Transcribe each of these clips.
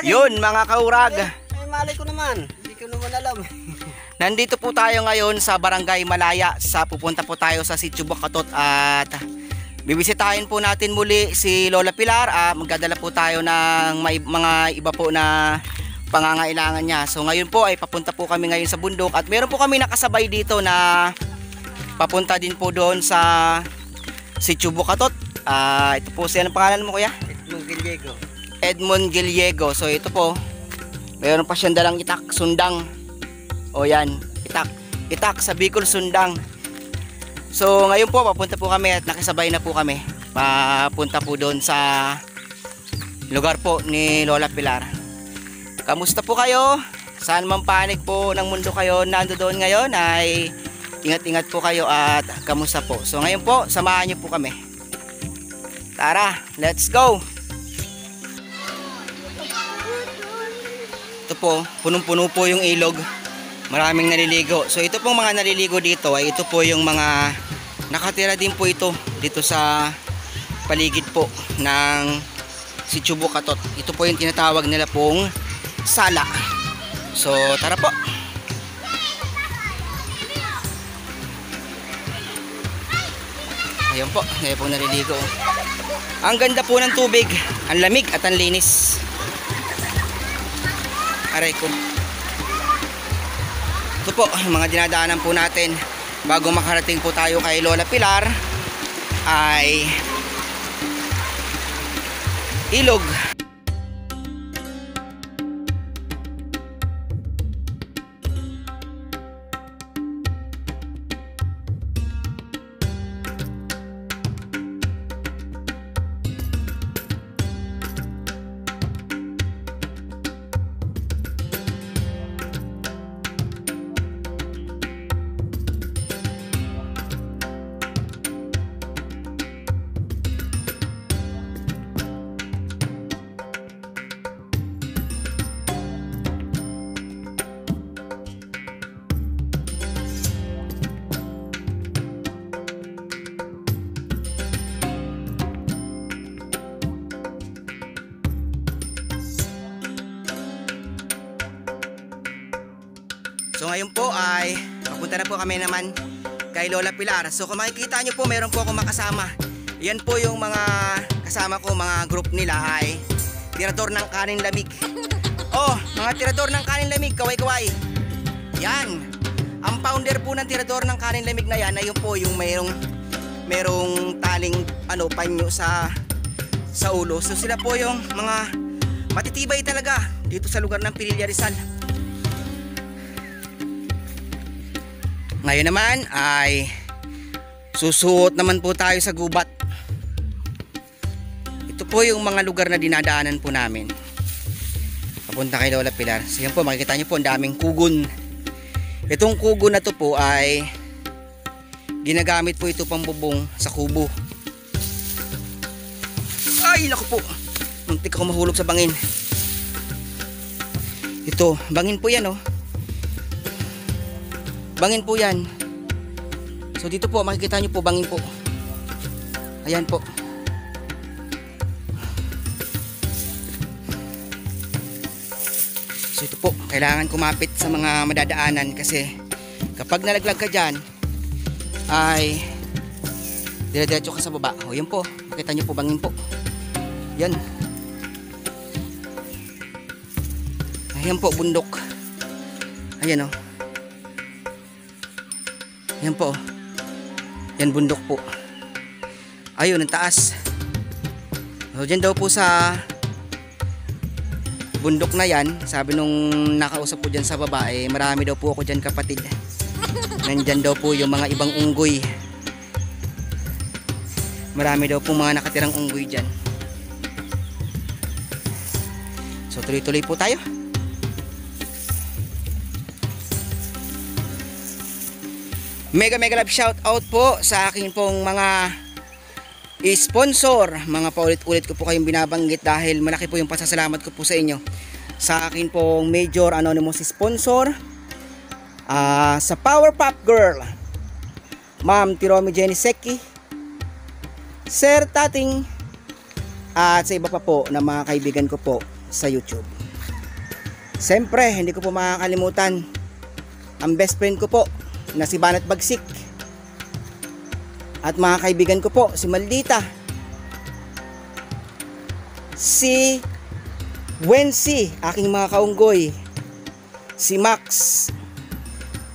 Yun mga kaurag. Malay ko naman. Hindi ko naman alam. Nandito po tayo ngayon sa Barangay Malaya. Pupunta po tayo sa Sitio Bukatot at bibisitahin po natin muli si Lola Pilar. Magdadala po tayo ng mga iba po na pangangailangan niya. So ngayon po ay papunta po kami ngayon sa bundok at meron po kami nakasabay dito na papunta din po doon sa Sitio Bukatot. Ito po siya. Anong pangalan mo, kuya? Edmond Gallego. Edmond Gallego. So ito po, meron pa siyang dalang itak, sundang. O yan, itak sa Bicol, sundang. So ngayon po papunta po kami at nakisabay na po kami papunta po doon sa lugar po ni Lola Pilar. Kamusta po kayo? Saan man panig po ng mundo kayo nando doon ngayon ay ingat-ingat po kayo at kamusta po. So ngayon po samahan niyo po kami. Tara, let's go. Ito po, punong-puno po yung ilog. Maraming naliligo. So ito pong mga naliligo dito ay ito po yung mga nakatira din po ito dito sa paligid po ng Sitio Bukatot. Ito po yung tinatawag nila pong sala. So tara po. Ayun po, ngayon po naliligo. Ang ganda po ng tubig, ang lamig at ang linis. Aray ko. Ito po, yung mga dinadaanan po natin bago makarating po tayo kay Lola Pilar ay ilog. So ngayon po ay papunta na po kami naman kay Lola Pilar. So kung makikita nyo po, meron po akong makasama. Yan po yung mga kasama ko, mga group nila ay tirador ng kanin lamig. Oh, mga tirador ng kanin lamig, kaway-kaway. Yan. Ang founder po ng tirador ng kanin lamig na yan, ayun po yung merong taling panyo sa ulo. So sila po yung mga matitibay talaga dito sa lugar ng Pililla, Rizal. Ngayon naman ay susuot naman po tayo sa gubat. Ito po yung mga lugar na dinadaanan po namin papunta kay Lola Pilar. So yan po, makikita nyo po ang daming kugon. Itong kugon na to po ay ginagamit po ito pang bubong sa kubo. Ay naku po, muntik ako mahulog sa bangin. Ito, bangin po yan, oh. Bangin po yan. So dito po makikita nyo po, bangin po. Ayan po. So ito po, kailangan kumapit sa mga madadaanan kasi kapag nalaglag ka dyan ay dire-diretso ka sa baba. O yan po, makita nyo po, bangin po. Yan. Ayan po, bundok. Ayan, o. Yan po. Yan bundok po. Ayun, ang taas. So, dyan daw po sa bundok na yan, sabi nung nakausap ko dyan sa baba, marami daw po ako dyan, kapatid. Nandyan daw po yung mga ibang unggoy. Marami daw po mga nakatirang unggoy dyan. So tuloy-tuloy po tayo. Mega love shout out po sa aking pong mga sponsor. Mga paulit-ulit ko po kayong binabanggit dahil malaki po yung pasasalamat ko po sa inyo. Sa akin pong major anonymous sponsor, sa Powerpuff Girl, Ma'am Tiromi Jenny Seki, Sir Tating, at sa iba pa po na mga kaibigan ko po sa YouTube. Siyempre, hindi ko po makakalimutan ang best friend ko po na si Banat Bagsik. At mga kaibigan ko po, si Maldita, si Wency, aking mga kaunggoy, si Max,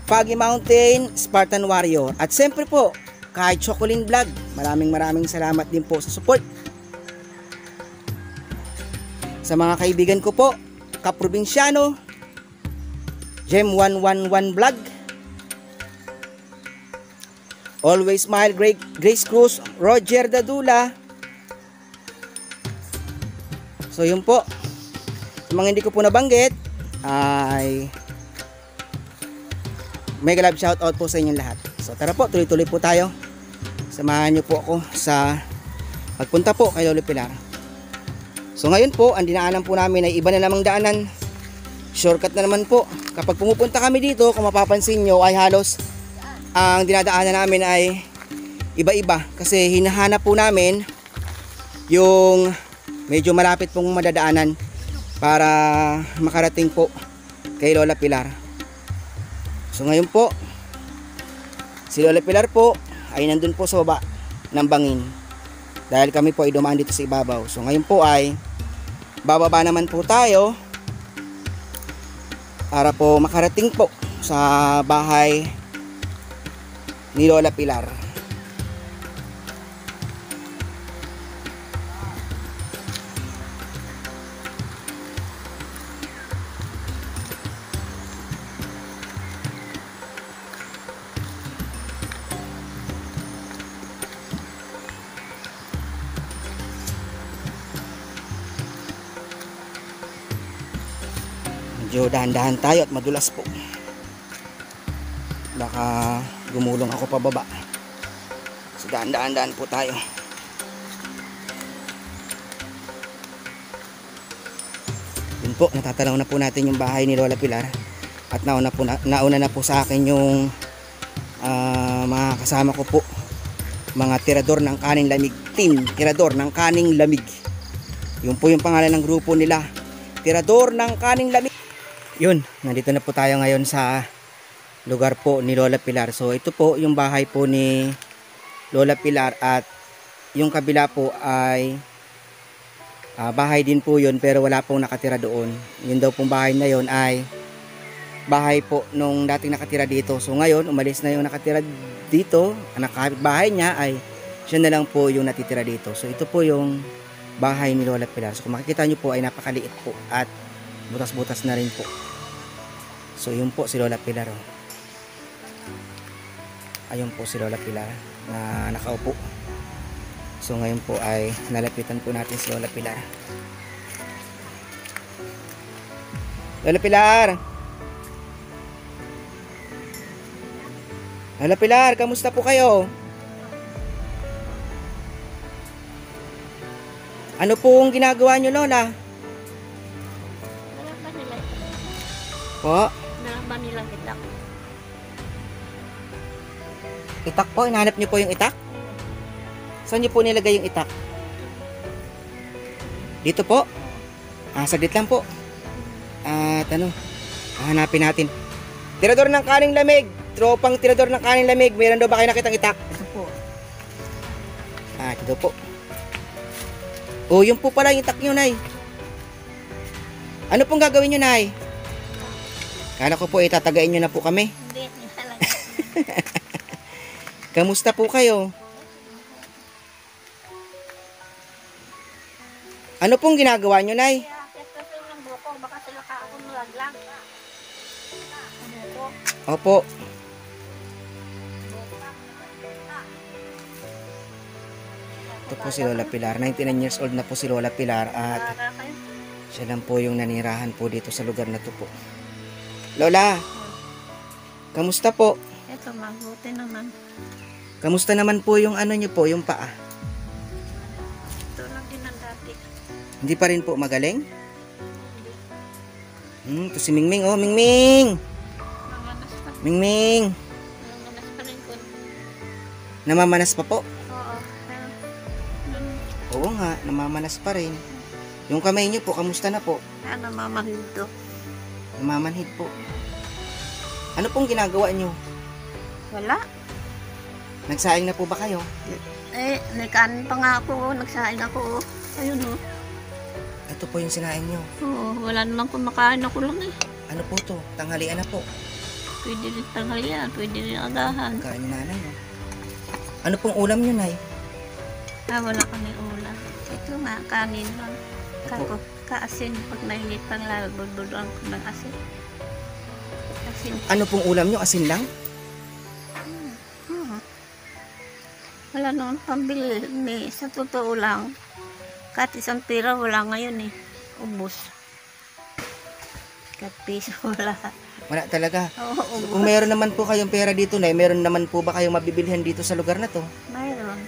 Foggy Mountain, Spartan Warrior, at siyempre po, kahit Chocolin Vlog, maraming salamat din po sa support. Sa mga kaibigan ko po, Kaprobinsyano, Gem 111 Vlog, Always Smile, Grace Cruz, Roger Dadula. So yun po, sa mga hindi ko po nabanggit ay mega love shout out po sa inyong lahat. So tara po, tuloy-tuloy po tayo. Samahan niyo po ako sa pagpunta po kay Lolo Pilar. So ngayon po, ang dinaanan po namin ay iba na namang daanan. Shortcut na naman po. Kapag pumupunta kami dito, kung mapapansin nyo ay halos ang dinadaanan namin ay iba-iba. Kasi hinahanap po namin yung medyo malapit pong madadaanan para makarating po kay Lola Pilar. So ngayon po, si Lola Pilar po ay nandun po sa baba ng bangin. Dahil kami po ay dumaan dito sa ibabaw. So ngayon po ay bababa naman po tayo para po makarating po sa bahay ni Lola Pilar. Medyo dahan-dahan tayo at madulas po. Baka gumulong ako pababa. So dahan-dahan po tayo. Yun po, natatanaw na po natin yung bahay ni Lola Pilar. At nauna na po sa akin yung mga kasama ko po. Mga tirador ng kaning lamig. Team tirador ng kaning lamig. Yun po yung pangalan ng grupo nila. Tirador ng kaning lamig. Yun, nandito na po tayo ngayon sa lugar po ni Lola Pilar. So ito po yung bahay po ni Lola Pilar at yung kabila po ay bahay din po yun pero wala pong nakatira doon. Yun daw pong bahay na yun ay bahay po nung dating nakatira dito. So ngayon umalis na yung nakatira dito. Ang nakakapit bahay niya ay siya na lang po yung natitira dito. So ito po yung bahay ni Lola Pilar. So kung makikita nyo po ay napakaliit po at butas-butas na rin po. So yun po si Lola Pilar. Ayun po si Lola Pilar na nakaupo. So ngayon po ay nalapitan po natin si Lola Pilar. Lola Pilar! Lola Pilar, kamusta po kayo? Ano pong ginagawa nyo, Lola? Wala pa nila. Po? Wala ba nilang itak? Itak po? Hinahanap nyo po yung itak? Saan nyo po nilagay yung itak? Dito po? Saglit lang po. At hahanapin natin. Tirador ng kaning lamig. Tropang tirador ng kaning lamig. Meron daw ba kayo nakitang itak? Ito po. Ito po. Oh, yun po pala yung itak nyo, Nay. Ano pong gagawin nyo, Nay? Kala ko po itatagain nyo na po kami. Hindi, talaga. Kamusta po kayo? Ano pong ginagawa nyo, Nay? Kaya kasi ng buko, baka sila kaakumulag lang. Buko. Opo. Ito po si Lola Pilar. 99 years old na po si Lola Pilar at Para kayo. siya lang po yung nanirahan po dito sa lugar na to po. Lola, kamusta po? Ito, mabuti naman. Kamusta naman po yung ano nyo po, yung paa? Ito lang din ang dati. Hindi pa rin po magaling? Ito si Mingming. Oh, Mingming! Mamanas pa. Mingming! Mamanas pa rin ko. Namamanas pa po? Oo. Pero, Oo nga, namamanas pa rin. Yung kamay nyo po, kamusta na po? ano mamahindo? Namamanhid po. Ano pong ginagawa nyo? Wala. Nagsaing na po ba kayo? Nagkaan pa nga ako. Nagsaing ako. Ayun o. Ito po yung sinaing nyo. Oo, wala naman kumakain ako lang eh. Ano po to? Tanghalian na po. Pwede rin tanghalian, pwede rin agahan. Kain ni nanay, no? Ano pong ulam nyo, nay? Wala kami ulam. Ito nga, kanin lang. Kaasin, pag mainit pang lalo, bulbuduan ko ng asin. Asin. Ano pong ulam nyo? Asin lang? Wala naman pambili. Sa totoo lang, kahit isang pira wala ngayon eh. Ubus. Kahit piso wala. Wala talaga. Oo, ubus. Kung meron naman po kayong pera dito, nay, meron naman po ba kayong mabibilhan dito sa lugar na to? Mayroon.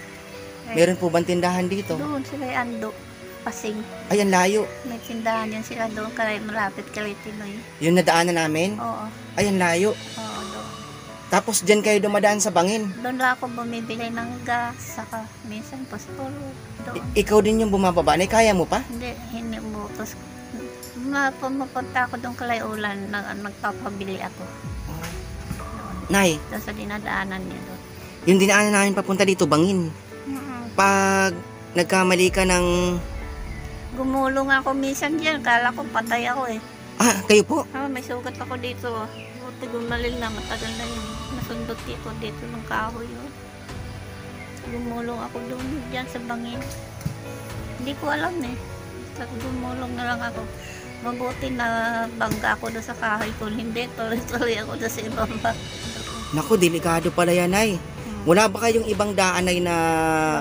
Meron po bang tindahan dito? Doon sila ando. Pasing. Ayan, layo. May tindahan yan sila doon. Kaya malapit kay Tinoy. Yung nadaanan namin? Oo. Ayan, layo. Oo, doon. Tapos dyan kayo dumadaan sa bangin. Doon lang ako bumibili ng gas. Saka minsan pasporo. Doon. Ikaw din yung bumababa. Nay, kaya mo pa? Hindi mo. Tapos pumunta ako doon kay Ulan. Nagpapabili ako. Doon. Nay, Doon sa dinadaanan niya doon. yung dinaanan namin papunta dito, bangin. Pag nagkamali ka ng... Gumulong ako minsan dyan. Kala ko patay ako eh. Ah, kayo po? May sugat ako dito. Buti gumaling na. Matagal na yun. Nasundot dito ng kahoy. Oh. Gumulong ako doon dyan sa bangin. Hindi ko alam eh. Gumulong na lang ako. Mabuti na bangga ako doon sa kahoy ko. Hindi, tuloy-tuloy ako doon sa ibaba. Naku, delikado pala yan, ay. Wala ba kayong ibang daan ay na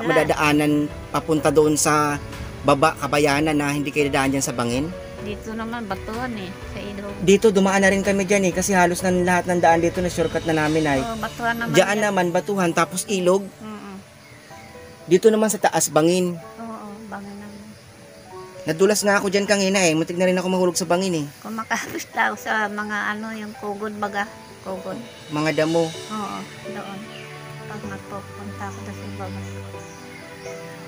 Wala. madadaanan papunta doon sa baba, kabayanan na hindi kayo dadaan dyan sa bangin? Dito naman, batuhan eh. Sa ilog. Dito, dumaan na rin kami dyan eh, kasi halos na lahat ng daan dito na shortcut na namin ay. Oo, batuhan naman. Diyan yan. naman, batuhan, tapos ilog. Mm-mm. Dito naman sa taas, bangin. Oo, bangin naman. Nadulas na ako dyan kanina eh, muntik na rin ako mahulog sa bangin eh. Kumakapit lang sa mga yung kugod baga. Kugod. Mga damo. Oo, doon. Pag nagpupunta ako doon sa baba.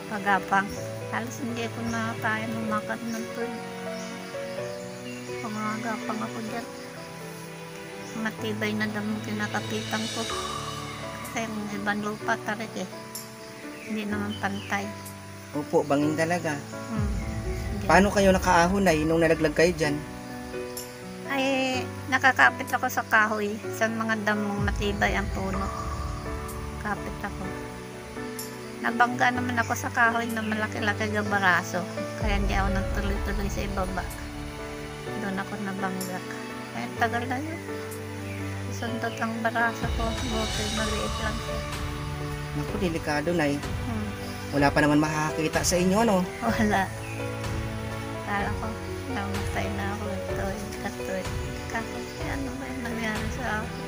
Pagapang. Halos hindi ako na tayo lumakad ng tuloy. Pumagapang ako dyan. Matibay na damo kinakapitan ko. Kasi yung ibang lupa tarik eh. Hindi naman pantay. Opo, bangin talaga. Hindi. Paano kayo nakaahon ay nung nalaglag kayo dyan? Ay, nakakapit ako sa kahoy. Sa mga damong matibay ang puno. Kapit ako. Nabangga naman ako sa kahoy na malaki-laki ng baraso. Kaya hindi ako nagtuloy-tuloy sa ibaba. Doon ako nabangga. Kaya tagal na yun. Sundot ang baraso ko. Buti maliit lang siya. Naku, delikado na eh. Wala pa naman makakakita sa inyo, ano? Wala. Kala ko, namatay na ako. Katoy. Ano ba yung nangyari sa akin?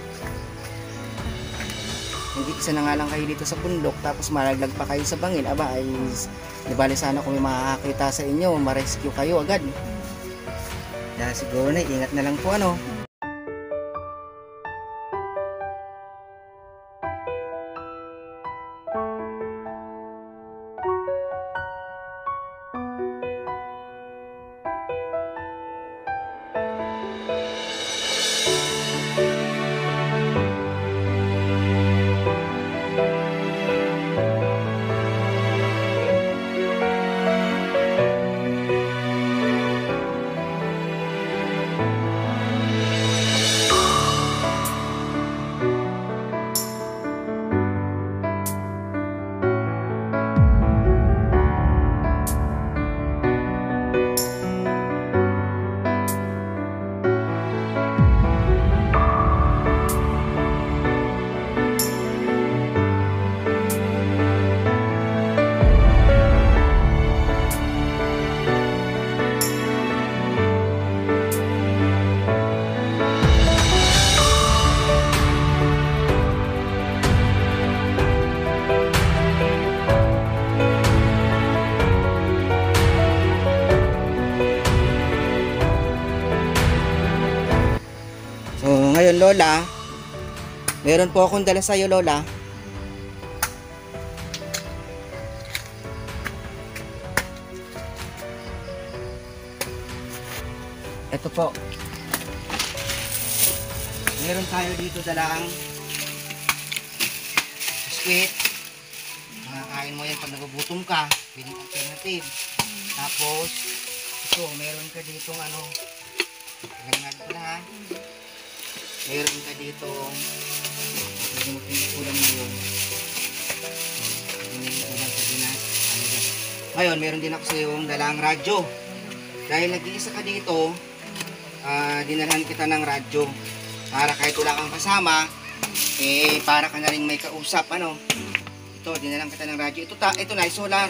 Hindi isa na nga lang kayo dito sa bundok, tapos malaglag pa kayo sa bangin. Aba, ay di bali sana kung may makakakita sa inyo, ma-rescue kayo agad. Dahil siguro na, ingat na lang po, ano? Ngayon, Lola, meron po akong dala sa'yo, Lola. Ito po. Meron tayo dito dalang biskwit. Makakain mo yan pag nagugutom ka. Pwedeng alternative. Tapos, ito, meron ka ditong ano. Tingnan natin pala ha. Meron ka ditong pwede mo pinikulang mo yun. Ngayon, meron din ako sa yung dalang radyo. Dahil nag-iisa ka dito, dinalhan kita ng radyo. Para kahit wala kang kasama, para ka na rin may kausap, ano. Ito, dinalang kita ng radyo. Ito na, solar.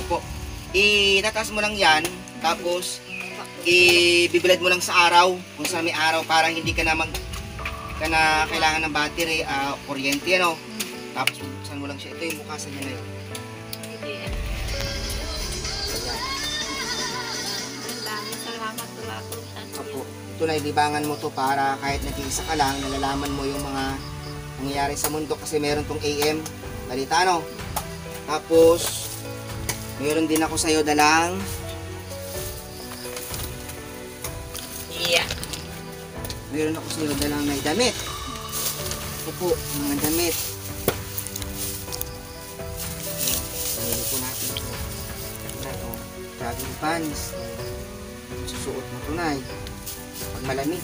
Opo. Itataas mo lang yan, tapos ibibilad mo lang sa araw, kung saan may araw, para hindi ka na kailangan ng battery, kuryente, ano. Tapos buksan mo lang siya. Ito yung bukasan niya ngayon. Salamat pala po. Opo. Ito na, ilibangan mo to para kahit nag-iisa ka lang, nalalaman mo yung mga nangyayari sa mundo kasi meron tong AM, balita, no? Tapos, meron din ako sa'yo dalang meron ako sa'yo dalang may damit. Ito po, mga damit. Pamili po natin ito. Ito, jogging pants. Susuot mo tunay. Pag malamig.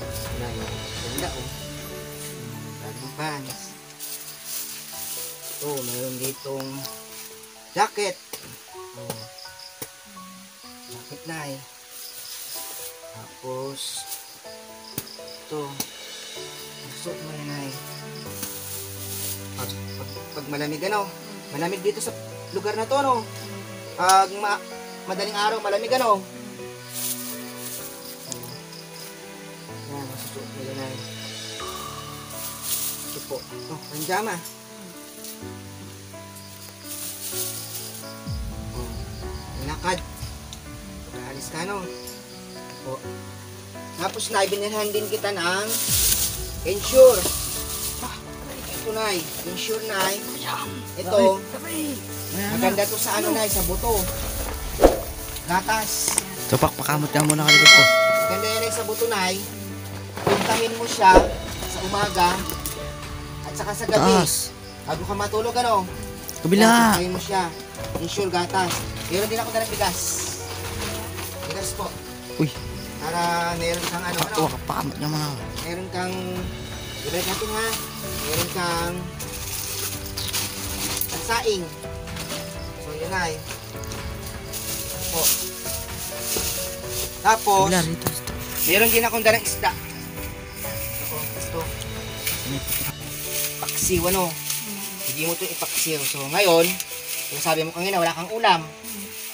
Tunay, ganda oh. Jogging pants. Ito, mayroon ditong jacket. Oh. Jacket na eh. Tapos, ito. Susuot mo yun ay. Pag malamig ano, malamig dito sa lugar na to, no? Pag madaling araw, malamig ano. Yan, masusuot mo yun ay. Ito po. Ito, panjama. Lakad. Pag-aalis ka, no? Ito. Tapos na, ibinilhan din kita ng Ensure. Ito na, Ensure na. Ito, maganda to sa ano na, sa buto. Gatas. So, pakpakamot ka muna kalikot ko. Maganda yan sa buto na. Puntahin mo siya sa umaga at saka sa gabi. Bago ka matulog, ano? Kabila. Puntahin mo siya. Ensure gatas. Meron din ako dalang bigas. Bigas po. Uy. Para meron kang ano. Pakamot niya muna. Meron kang, ibalik natin ha. Meron kang saing. So yun ay. Po. Tapos, meron din akong dalang isda. Ito. Paksiw ano. Hindi mo ito ipaksiw. So ngayon, kung sabi mo kanina wala kang ulam.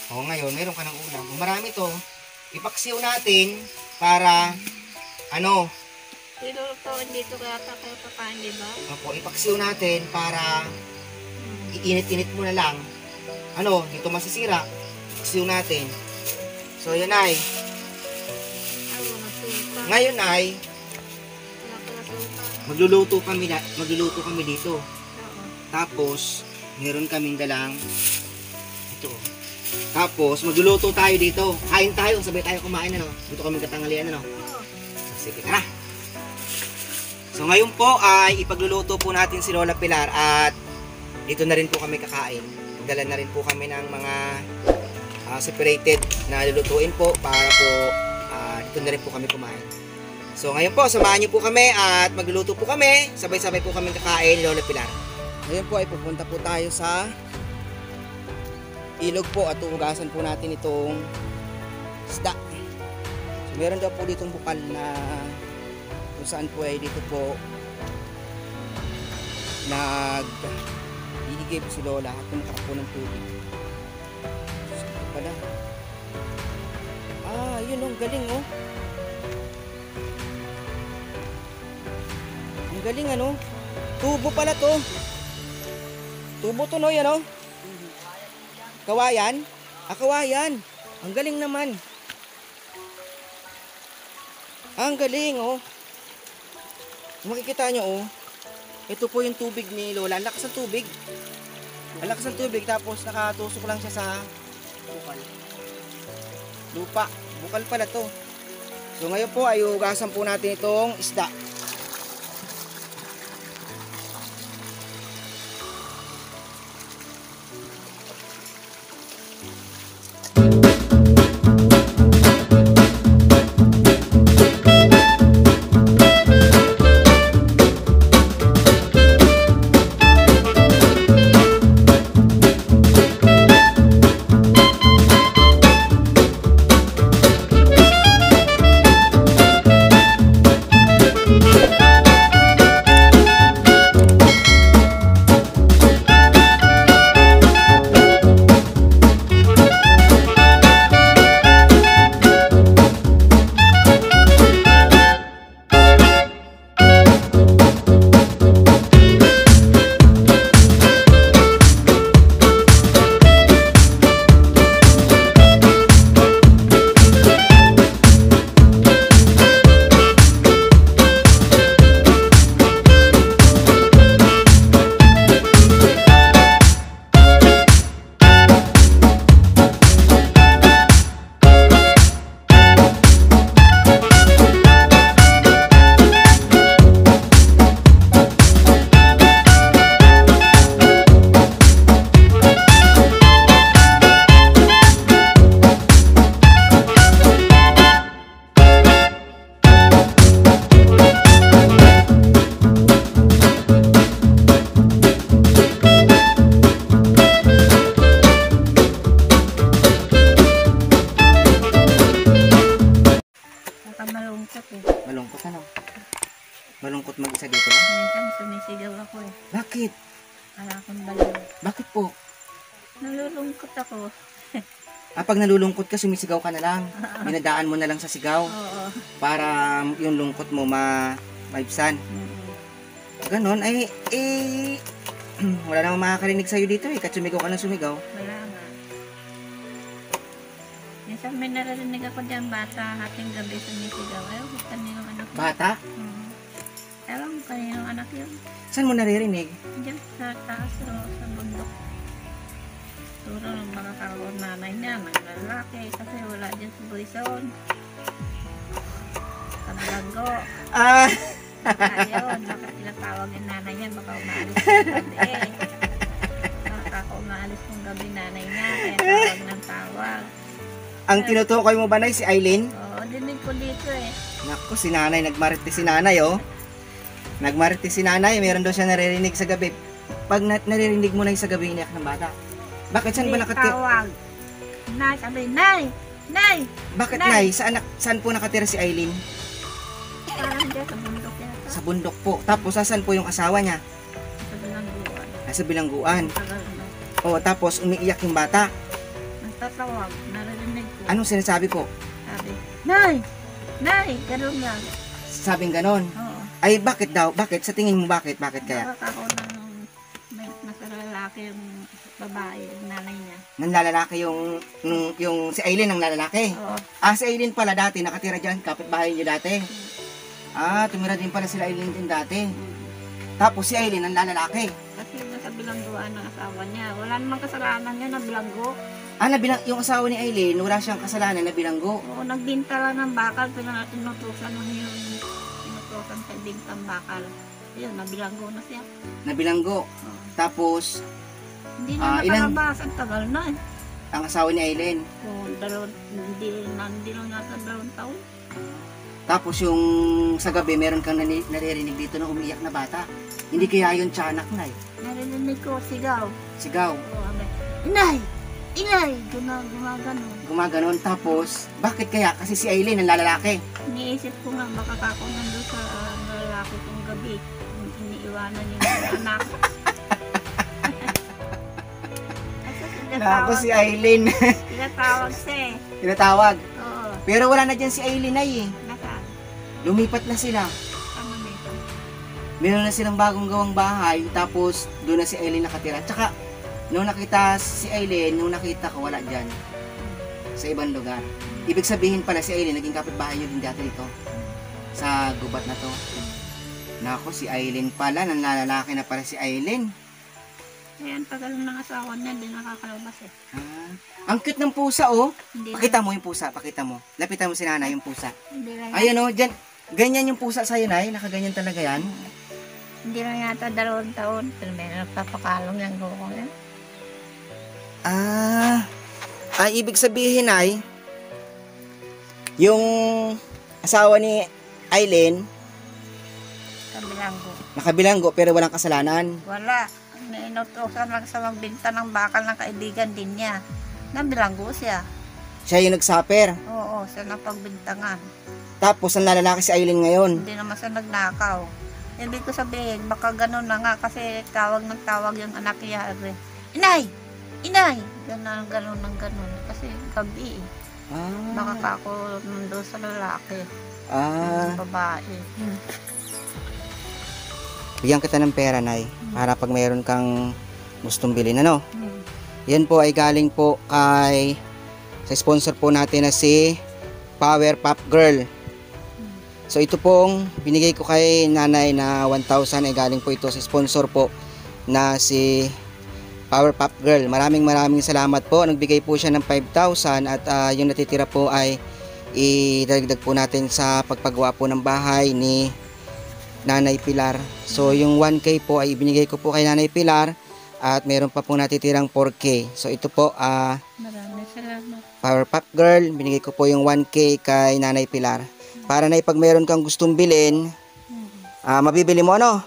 O ngayon, meron ka ng ulam. Kung marami to, ipaksiw natin para ano. Ilulutuin dito kaya kayo kakain, di ba? Opo, ipaksiw natin para iinit-init mo na lang. Ano, dito masisira. Ipaksiw natin. So, yan ay. Ngayon ay magluluto kami dito. Tapos, meron kaming dalang ito. Tapos, magluluto tayo dito. Kain tayo, sabay tayo kumain, ano? Dito kami katangalian, ano? Sige, tara. So, ngayon po ay ipagluluto po natin si Lola Pilar at dito na rin po kami kakain. Dala na rin po kami ng mga separated na lulutuin po para po dito na rin po kami kumain. So, ngayon po, samahan niyo po kami at magluluto po kami. Sabay-sabay po kami kakain ni Lola Pilar. Ngayon po ay pupunta po tayo sa ilog po at uugasan po natin itong isda. So, meron daw po ditong bukal na kung saan po ay dito po nag-iigib si Lola at pumunta po ng tubig. So, ito pala. Yun ang galing oh. Ang galing ano. Tubo pala to. Tubo to no, yan oh. Kawayan? Kawayan. Ang galing naman. Ang galing oh. Makikita nyo oh. Ito po yung tubig ni Lola. Ang lakas ng tubig. Ang lakas ng tubig tapos nakatusok lang siya sa bukal. Lupa. Bukal pala to. So ngayon po ay hugasan po natin itong isda. Malungkot ano? Malungkot mag-isa dito lang? Minsan sumisigaw ako eh. Bakit? Wala akong balaw. Bakit po? Nalulungkot ako. Pag nalulungkot ka, sumisigaw ka na lang. Dinadaan mo na lang sa sigaw Oo. para yung lungkot mo maibsan. Ganon, wala namang makakarinig sa'yo dito eh. Kahit sumigaw ka ng sumigaw. Wala nga. Minsan may narinig ako dyan bata, hating gabi sumisigaw. Ayaw ko kaninong anak yun. Bata? Ewan ko kaninong anak yun. Saan mo naririnig? Diyan sa taas o sa bundok. Siguro nung makakaroon nanay niya, ng lalaki, kasi wala dyan sa Buison. Sa Blanco. Ayun, bakit tinatawag yung nanay niya, baka umaalis ng gabi. Baka umaalis ng gabi nanay niya, kaya tawag ng tawag. Ang tinutukoy mo ba na si Aileen? Oo, dinig ko dito eh. Naku, si nanay, nagmarite si nanay oh. Nagmarite si nanay, meron daw siya naririnig sa gabi. Pag naririnig mo na yung sa gabi, iniyak ng bata. Bakit saan ba nakatira? Tawag. Nay, sabi, Nay! Nay! Bakit Nay! nay? Saan po nakatira si Aileen? Parang dyan sa bundok yata. Sa bundok po. Tapos saan po yung asawa niya? Sa Bilangguan. Sa bilangguan. Tagal na. O tapos umiiyak yung bata. Nagtatawag, narinig ko. Anong sinasabi po? Sabi, Nay! Nay! Ganun lang. Sabing ganon. Oo. Ay bakit daw? Bakit? Sa tingin mo bakit? Bakit kaya? Nakakako na nung may nasa lalaki yung babae, yung nanay niya. Nanlalaki yung si Aileen ang lalaki. Oo. Si Aileen pala dati nakatira dyan, kapitbahay niyo dati. Tumira din pala sila Aileen din dati. Tapos si Aileen ang lalaki. Kasi nasa bilangguan ng asawa niya. Wala namang kasalanan niya na bilanggo. Yung asawa ni Aileen, wala siyang kasalanan na bilanggo. Oo, nagbinta lang ng bakal, tinutusan mo yung tinutusan sa bintang bakal. Ayun, nabilanggo na siya. Na bilanggo. Oo. Tapos, Hindi na nakalabas, ang tagal na eh. ang asawa ni Aileen. Hindi lang nasa 2 taon. Tapos yung sa gabi, meron kang naririnig dito na umiiyak na bata. Hindi kaya yun tiyanak na eh. Narinig ko, sigaw. Sigaw. Oo, Inay! Inay! Gumaganon. Gumaganon. Tapos, bakit kaya? Kasi si Aileen ang lalaki. Iniisip ko nga, baka ako nandun sa lalaki kong gabi. Iniiwanan niya yung anak. Tapos si Aileen. Tinatawag siya eh. Tinatawag. Oo. Pero wala na dyan si Aileen ay eh. Nasaan? Lumipat na sila. Ano dito? Meron na silang bagong gawang bahay. Tapos, doon na si Aileen nakatira. Tsaka, nung nakita si Aileen, nung nakita ko, wala dyan. Sa ibang lugar. Ibig sabihin pala si Aileen, naging kapitbahay yun din dati dito. Sa gubat na to. Nako, si Aileen pala. Nanlalaki na pala si Aileen. Eh, ang tagal ng asawa niya, hindi nakakalabas eh. Ang cute ng pusa, oh. Hindi Pakita mo yung pusa, pakita mo. Lapitan mo si nanay yung pusa. Hindi lang, Ayan, oh, dyan. Ganyan yung pusa sa'yo, nay. Nakaganyan talaga yan. hindi lang yata 2 taon. Pero may nagpapakalong yung gulong yan. Ay, ibig sabihin, ay, yung asawa ni Aileen, Kabilanggo. nakabilanggo pero walang kasalanan. Wala. Inutusan lang sa magbinta ng bakal ng kaibigan din niya. Nabilanggo siya. Siya yung nagsaper. Oo, siya na pagbintangan. Tapos, ang nalalaki si Aileen ngayon. Hindi naman siya nagnakaw. Ibig ko sabihin, baka ganun na nga kasi tawag ng tawag yung anak niya. Inay! Inay! Ganun ng ganun. Kasi gabi eh. Baka kako doon sa lalaki. Yung babae. Bigyan kita ng pera, nay, para pag mayroon kang gustong bilhin, ano? Yan po ay galing po sa sponsor po natin na si Power Pop Girl. So ito pong binigay ko kay nanay na 1,000 ay galing po ito sa sponsor po na si Power Pop Girl. Maraming salamat po. Nagbigay po siya ng 5,000 at yung natitira po ay idagdag po natin sa pagpagawa po ng bahay ni Nanay Pilar. So yung 1K po ay ibinigay ko po kay Nanay Pilar at meron pa po natitirang 4K. So ito po Maraming salamat. Power Pop Girl, binigay ko po yung 1K kay Nanay Pilar. Para na pag meron kang gustong bilhin, mabibili mo, ano?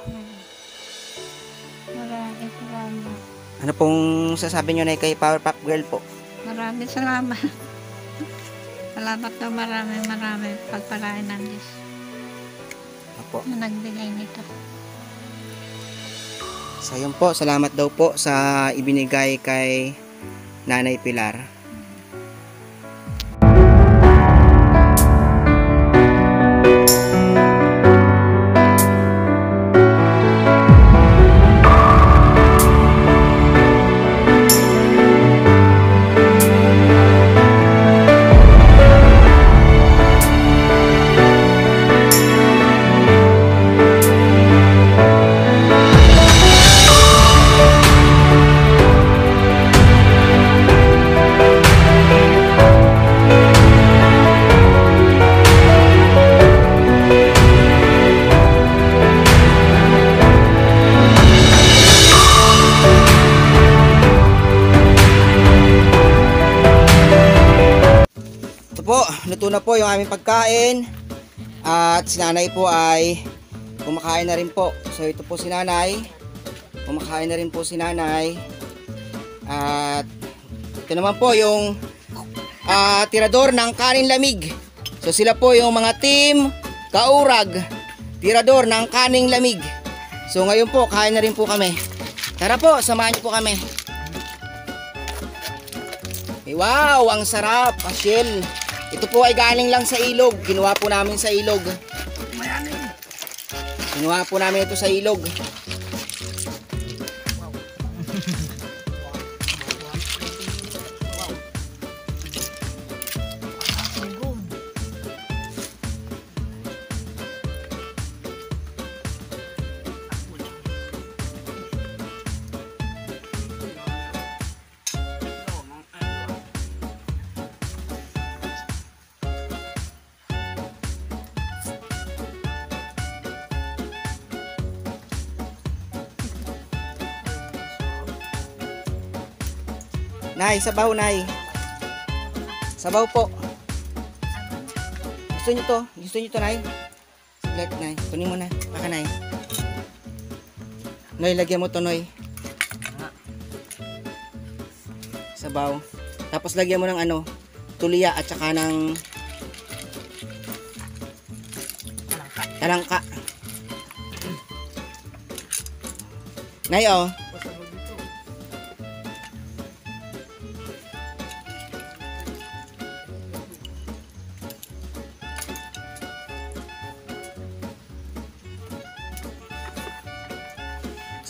Maraming salamat. Ano pong sasabi nyo na kay Power Pop Girl po? Maraming salamat. Salamat na maraming pagpalain ng Diyos Apo. na nagbigay nito. So yun po, salamat daw po sa ibinigay kay Nanay Pilar. Luto na po yung aming pagkain at si nanay po ay kumakain na rin po. So ito po si nanay, kumakain na rin po si nanay at ito naman po yung tirador ng kanin lamig. So sila po yung mga team Kaurag, tirador ng kaning lamig. So ngayon po kain na rin po kami. Tara po, samahan niyo po kami. Wow, ang sarap, Ashel. Ito po ay galing lang sa ilog. Kinuha po namin sa ilog. Kinuha po namin ito sa ilog. Nay, sabaw, nay. Sabaw po. Gusto nyo to? Gusto nyo to, nay? Saglit, nay. Kunin mo na. Baka, nay. Noy, lagyan mo to, Noy. Sabaw. Tapos lagyan mo ng ano, tuliya at saka ng talangka. Nay, oh.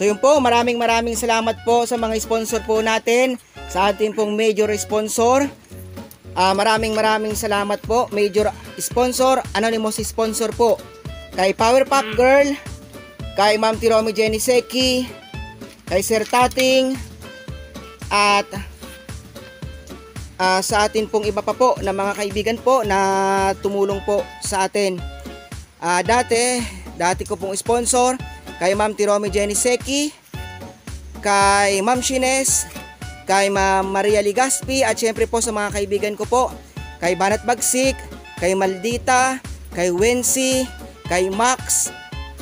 So yun po, maraming salamat po sa mga sponsor po natin, sa ating pong major sponsor. Maraming salamat po, major sponsor, anonymous sponsor po. Kay Power Pop Girl, kay Ma'am Tiromi Jenny Seki, kay Sir Tating, at sa atin pong iba pa po na mga kaibigan po na tumulong po sa atin. Dati ko pong sponsor, kay Ma'am Tiromi Jenny Seki, kay Ma'am Shines, kay Ma'am Maria Ligaspi, at syempre po sa mga kaibigan ko po, kay Banat Bagsik, kay Maldita, kay Wency, kay Max,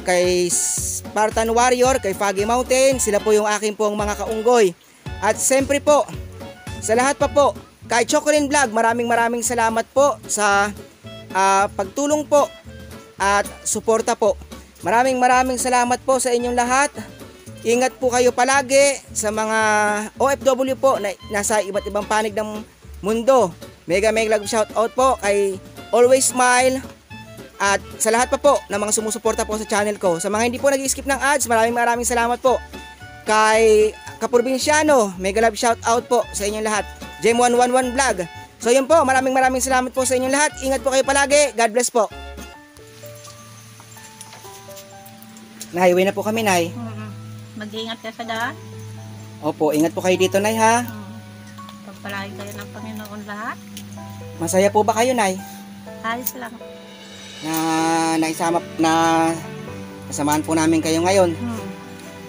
kay Spartan Warrior, kay Foggy Mountain. Sila po yung aking pong mga kaunggoy. At siyempre po, sa lahat pa po, kay Chocolin Vlog, maraming salamat po sa pagtulong po at suporta po. Maraming salamat po sa inyong lahat. Ingat po kayo palagi sa mga OFW po na nasa iba't ibang panig ng mundo. Mega love shout out po kay Always Smile, at sa lahat pa po na mga sumusuporta po sa channel ko. Sa mga hindi po nag-skip ng ads, maraming salamat po. Kay Kaprobinsyano, mega love shout out po sa inyong lahat. Jem111 Vlog. So yun po, maraming salamat po sa inyong lahat. Ingat po kayo palagi. God bless po. Nay, uwi na po kami, Nay. Mag-iingat ka sa daan. Opo, ingat po kayo dito, Nay, ha? Pagpalain kayo ng Panginoon lahat. Masaya po ba kayo, Nay? Ayos lang. Naisama na kasamahan po namin kayo ngayon.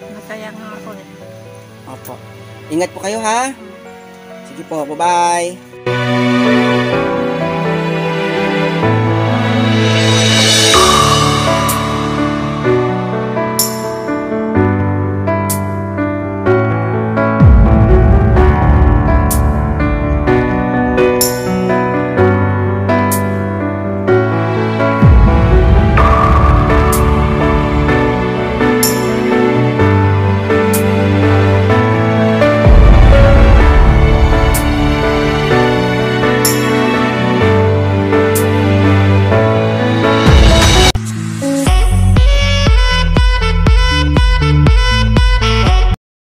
Masaya nga ako eh. Opo. Ingat po kayo, ha? Sige po, bye-bye.